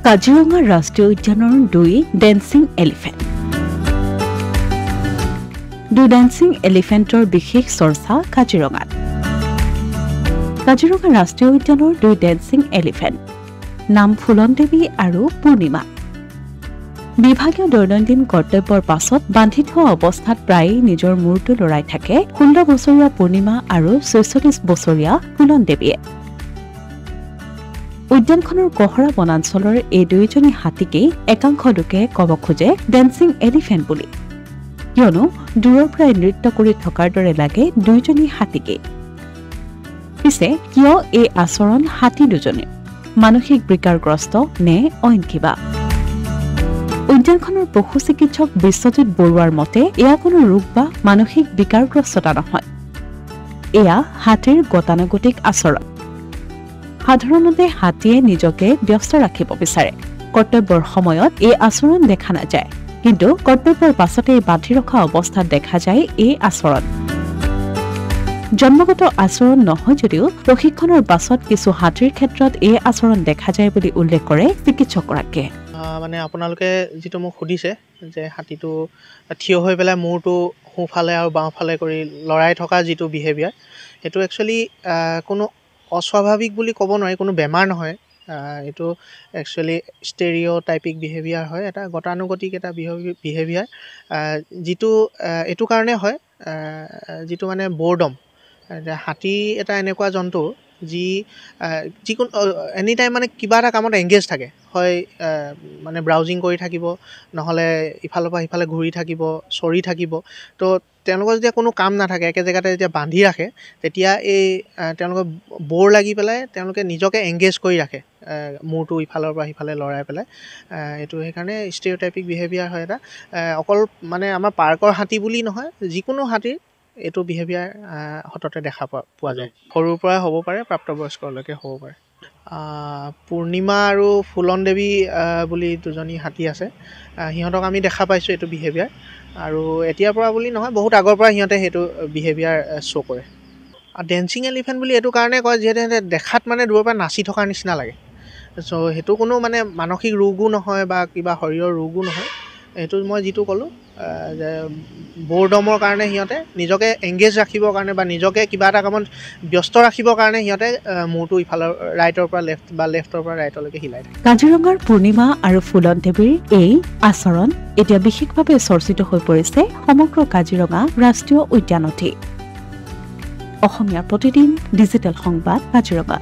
কাজিৰঙা ৰাষ্ট্ৰীয় উদ্যানৰ 2 dancing elephant. 2 dancing এলিফেণ্টৰ বিশেষ চৰ্চা কাজিৰঙাত। কাজিৰঙা ৰাষ্ট্ৰীয় উদ্যানৰ 2 ডেন্সিং এলিফেণ্ট নাম ফুলন দেৱী আৰু পূৰ্ণিমা। বিভাগীয় দৈনন্দিন কৰ্তব্যৰ পাছত বান্ধি থোৱা অৱস্থাত প্ৰায়ে নিজৰ মূৰটো লৰাই থাকে 16 বছৰীয়া পূৰ্ণিমা আৰু 46 বছৰীয়া ফুলন দেৱীয়ে। উদ্যানখনৰ কহৰা বনাঞ্চলৰ এই 2জনী হাতীকেই একাংশ লোকে ক'ব খোজে ডেন্সিং এলিফেণ্ট বুলি, কিয়নো দূৰৰ পৰাই নৃত্য কৰি থকাৰ দৰে লাগে 2জনী হাতীকেই। পিছে কিয় এই আচৰণ হাতী দুজনীৰ? মানসিক বিকাৰগ্ৰস্ত নে অইন কিবা? উদ্যানখনৰ পশু চিকিৎসক বিশ্বজিৎ বৰুৱাৰ মতে এয়া কোনো ৰোগ বা মানসিক বিকাৰগ্ৰস্ততা নহয়, এয়া হাতীৰ গতানুগতিক আচৰণ। সাধাৰণতে হাতীয়ে নিজকে ব্যস্ত ৰাখিব বিচাৰে, কৰ্তব্যৰ সময়ত এই আচৰণ দেখা নাযায়, কিন্তু কৰ্তব্যৰ পাছতে বান্ধি ৰখা অৱস্থাত দেখা যায় এই আচৰণ। জন্মগত আচৰণ নহয় যদিও প্ৰশিক্ষণৰ পাছত কিছু হাতীৰ ক্ষেত্ৰত এই আচৰণ দেখা যায় বুলি উল্লেখ কৰে চিকিৎসকগৰাকীয়ে। মানে আপোনালোকে যিটো মোক সুধিছে যে হাতীটো থিয় হৈ পেলাই মূৰটো সোঁফালে আৰু বাওঁফালে কৰি লৰাই থকা যিটো বিহেভিয়াৰ, সেইটো একচুৱেলি কোনো অস্বাভাৱিক বুলি ক'ব নোৱাৰি, কোনো বেমাৰ নহয়। এইটো একচুৱেলি ষ্টেৰিঅ'টাইপিক বিহেভিয়াৰ হয়, এটা গতানুগতিক এটা বিহেভিয়াৰ, যিটো এইটো কাৰণে হয়, যিটো মানে ব'ৰডম। হাতী এটা এনেকুৱা জন্তু যিকোনো এনি টাইম মানে কিবা এটা কামত এংগেজ থাকে, হয় মানে ব্ৰাউজিং কৰি থাকিব, নহ'লে ইফালৰ পৰা সিফালে ঘূৰি থাকিব, চৰি থাকিব। তো তেওঁলোকৰ যেতিয়া কোনো কাম নাথাকে, একে জেগাতে যেতিয়া বান্ধি ৰাখে, তেতিয়া তেওঁলোকে ব'ৰ লাগি পেলাই তেওঁলোকে নিজকে এংগেজ কৰি ৰাখে, মূৰটো ইফালৰ পৰা সিফালে লৰাই পেলাই। এইটো সেইকাৰণে ষ্টেৰিঅ'টাইপিক বিহেভিয়াৰ হয় এটা। অকল মানে আমাৰ পাৰ্কৰ হাতী বুলি নহয়, যিকোনো হাতীৰ এইটো বিহেভিয়াৰ সততে দেখা পোৱা যায়। সৰুৰ পৰাই হ'ব পাৰে, প্ৰাপ্তবয়স্কলৈকে হ'ব পাৰে। পূৰ্ণিমা আৰু ফুলন দেৱী বুলি 2জনী হাতী আছে, সিহঁতক আমি দেখা পাইছোঁ এইটো বিহেভিয়াৰ। আৰু এতিয়াৰ পৰা বুলি নহয়, বহুত আগৰ পৰা সিহঁতে সেইটো বিহেভিয়াৰ শ্ব' কৰে। ডেন্সিং এলিফেণ্ট বুলি এইটো কাৰণে কয় যিহেতু সিহঁতে দেখাত মানে দূৰৰ পৰা নাচি থকাৰ নিচিনা লাগে। চ' সেইটো কোনো মানে মানসিক ৰোগো নহয় বা কিবা শৰীৰৰ ৰোগো নহয়। সেইটো মই যিটো ক'লোঁ যে ব'ৰডমৰ কাৰণে সিহঁতে নিজকে এংগেজ ৰাখিবৰ কাৰণে বা নিজকে কিবা এটা কামত ব্যস্ত ৰাখিবৰ কাৰণে সিহঁতে মূৰটো ইফালৰ ৰাইটৰ পৰা লেফ্ট বা লেফ্টৰ পৰা ৰাইটলৈকে হিলাই থাকে। কাজিৰঙাৰ পূৰ্ণিমা আৰু ফুলন দেৱীৰ এই আচৰণ এতিয়া বিশেষভাৱে চৰ্চিত হৈ পৰিছে সমগ্ৰ কাজিৰঙা ৰাষ্ট্ৰীয় উদ্যানতেই। অসমীয়াৰ প্ৰতিদিন ডিজিটেল সংবাদ কাজিৰঙা।